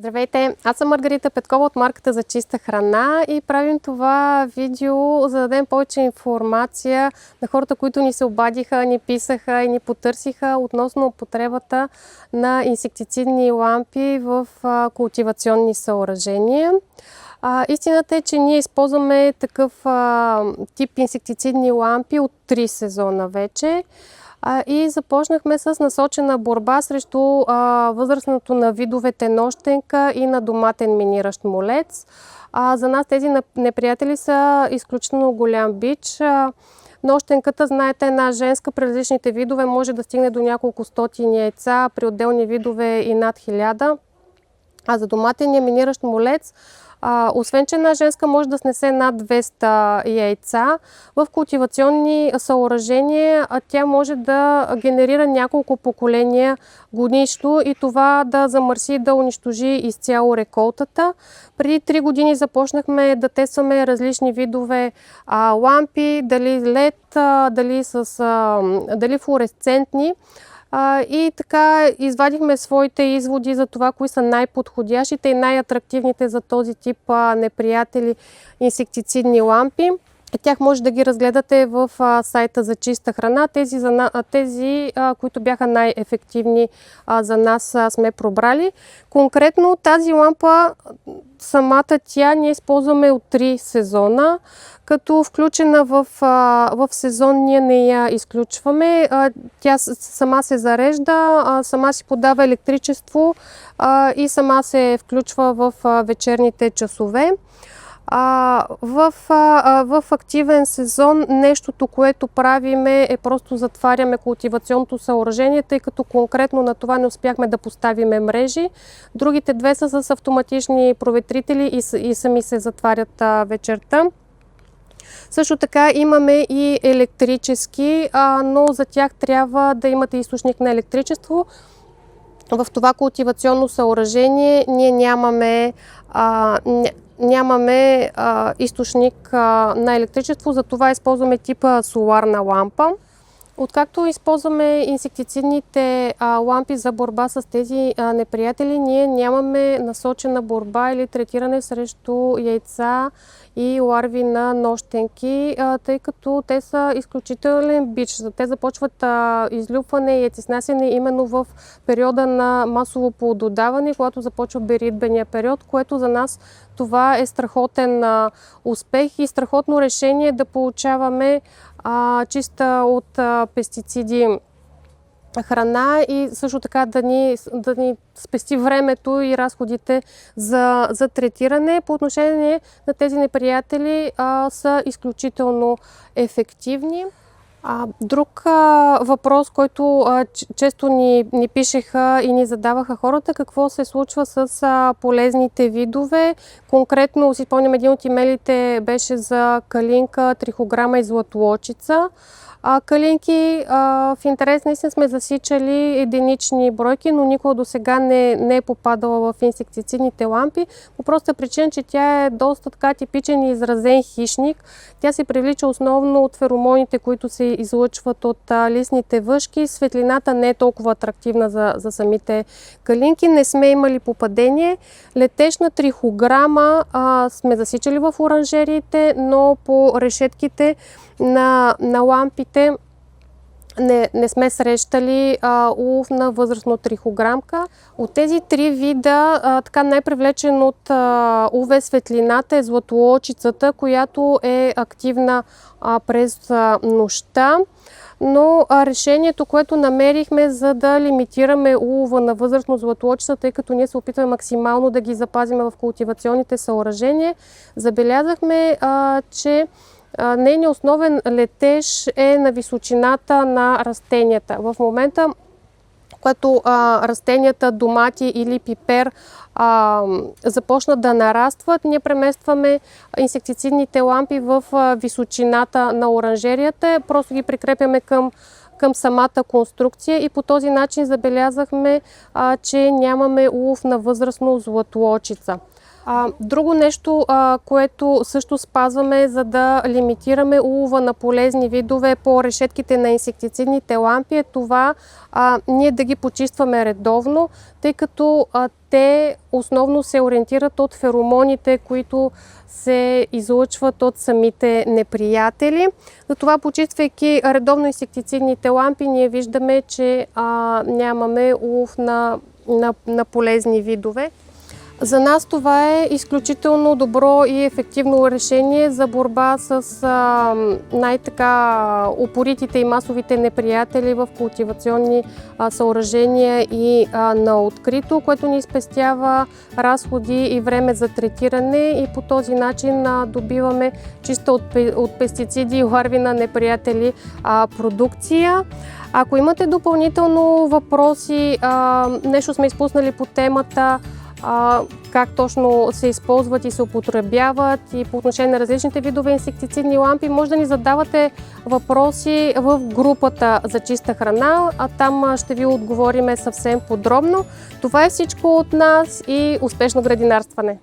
Здравейте! Аз съм Маргарита Петкова от марката за чиста храна и правим това видео, за да дадем повече информация на хората, които ни се обадиха, ни писаха и ни потърсиха относно употребата на инсектицидни лампи в култивационни съоръжения. Истината е, че ние използваме такъв тип инсектицидни лампи от 3 сезона вече. И започнахме с насочена борба срещу възрастното на видовете нощенка и на доматен миниращ молец. За нас тези неприятели са изключително голям бич. Нощенката, знаете, една женска при различните видове може да стигне до няколко стотин яйца, при отделни видове и над 1000. А за доматения миниращ молец, освен че една женска може да снесе над 200 яйца, в култивационни съоръжения тя може да генерира няколко поколения годишно и това да замърси, да унищожи изцяло реколтата. Преди 3 години започнахме да тестваме различни видове лампи, дали LED, дали флуоресцентни. И така извадихме своите изводи за това, кои са най-подходящите и най-атрактивните за този тип неприятели инсектицидни лампи. Тях може да ги разгледате в сайта за чиста храна. Тези, които бяха най-ефективни за нас, сме пробрали. Конкретно тази лампа, самата тя ние използваме от 3 сезона, като включена в сезонния не я изключваме. Тя сама се зарежда, сама си подава електричество и сама се включва в вечерните часове. В активен сезон нещото, което правиме, е просто затваряме култивационното съоръжение, тъй като конкретно на това не успяхме да поставиме мрежи. Другите две са с автоматични проветрители и сами се затварят вечерта. Също така имаме и електрически, но за тях трябва да имате източник на електричество. В това култивационно съоръжение ние нямаме източник на електричество, затова използваме типа соларна лампа. Откакто използваме инсектицидните лампи за борба с тези неприятели, ние нямаме насочена борба или третиране срещу яйца и ларви на нощенки, тъй като те са изключителен бич. Те започват излюпване и яйцеснасяне именно в периода на масово плододаване, когато започва беритбения период, което за нас това е страхотен успех и страхотно решение да получаваме чиста от пестициди храна и също така да ни спести времето и разходите за третиране. По отношение на тези неприятели са изключително ефективни. Друг въпрос, който често ни пишеха и ни задаваха хората, какво се случва с полезните видове. Конкретно си спомням, един от имейлите беше за калинка, трихограма и златоочица. Калинки в интерес наистина сме засичали единични бройки, но никога до сега не е попадала в инсектицидните лампи, по проста причина, че тя е доста така типичен и изразен хищник. Тя се привлича основно от феромоните, които се излъчват от листните въшки. Светлината не е толкова атрактивна за самите калинки. Не сме имали попадение. Летешна трихограма сме засичали в оранжериите, но по решетките на лампите не сме срещали улов на възрастна трихограмка. От тези 3 вида така най-привлечен от УВ светлината е златоочицата, която е активна през нощта. Но решението, което намерихме, за да лимитираме улова на възрастно златоочица, тъй като ние се опитваме максимално да ги запазим в култивационните съоръжения, забелязахме, че нейният основен летеж е на височината на растенията. В момента, когато растенията домати или пипер започнат да нарастват, ние преместваме инсектицидните лампи в височината на оранжерията, просто ги прикрепяме към самата конструкция и по този начин забелязахме, че нямаме улов на възрастно златоочица. Друго нещо, което също спазваме, за да лимитираме улова на полезни видове по решетките на инсектицидните лампи, е това ние да ги почистваме редовно, тъй като те основно се ориентират от феромоните, които се излъчват от самите неприятели. Затова, почиствайки редовно инсектицидните лампи, ние виждаме, че нямаме улов на полезни видове. За нас това е изключително добро и ефективно решение за борба с най-така упоритите и масовите неприятели в култивационни съоръжения и на открито, което ни спестява разходи и време за третиране, и по този начин добиваме чиста от пестициди и ларви на неприятели продукция. Ако имате допълнително въпроси, нещо сме изпуснали по темата, как точно се използват и се употребяват и по отношение на различните видове инсектицидни лампи, може да ни задавате въпроси в групата за чиста храна, а там ще ви отговорим съвсем подробно. Това е всичко от нас и успешно градинарстване!